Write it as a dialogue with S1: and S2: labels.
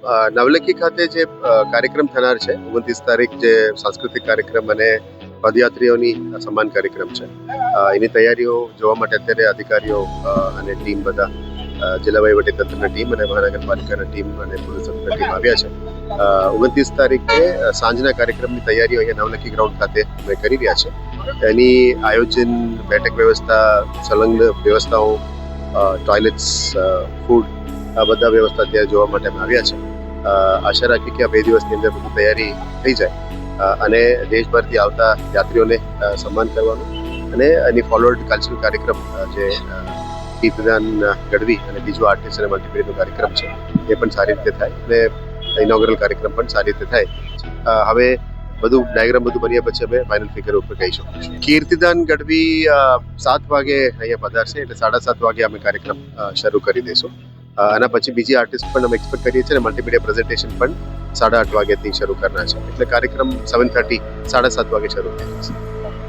S1: નવલખી ખાતે જે કાર્યક્રમ થનાર છે 29 તારીખ જે સાંસ્કૃતિક કાર્યક્રમ અને પદયાત્રીઓની સન્માન કાર્યક્રમ છે એની તૈયારીઓ જોવા માટે અત્યારે અધિકારીઓ અને ટીમ બધા જિલ્લા વહીવટીતંત્રની ટીમ અને મહાનગરપાલિકાની ટીમ અને પોલીસ તંત્રની ટીમ આવ્યા છે. 29 તારીખે સાંજના કાર્યક્રમની તૈયારીઓ અહીંયા નવલખી ગ્રાઉન્ડ ખાતે અમે કરી રહ્યા છે. એની આયોજન, બેઠક વ્યવસ્થા, સંલગ્ન વ્યવસ્થાઓ, ટોયલેટ્સ, ફૂડ, આ બધા વ્યવસ્થા ત્યાં જોવા માટે અમે આવ્યા છે. આશા રાખી કે આ 2 દિવસની અંદર બધી તૈયારી થઈ જાય અને દેશભરથી આવતા યાત્રીઓને સન્માન કરવાનું અને એની ફોલોઅર્ડ કલ્ચરલ કાર્યક્રમ જે કીર્તિદાન ગઢવી અને બીજો આર્ટિસ્ટ અને મલ્ટીમીડિયાનો કાર્યક્રમ છે એ પણ સારી રીતે થાય અને ઇનોગ્રલ કાર્યક્રમ પણ સારી રીતે થાય. હવે બધું ડાયાગ્રામ બધું બન્યા પછી અમે ફાઇનલ ફિગર ઉપર કહી શકું છું. કીર્તિદાન ગઢવી 7 વાગે અહીંયા પધારશે એટલે 7:30 વાગે અમે કાર્યક્રમ શરૂ કરી દઈશું. આના પછી બીજી આર્ટિસ્ટ પણ અમે એક્સપેક્ટ કરીએ છીએ અને મલ્ટીમીડિયા પ્રેઝન્ટેશન પણ 8:30 વાગ્યાથી શરૂ કરનાર છે એટલે કાર્યક્રમ 7:30 7:30 વાગે શરૂ થઈ જશે.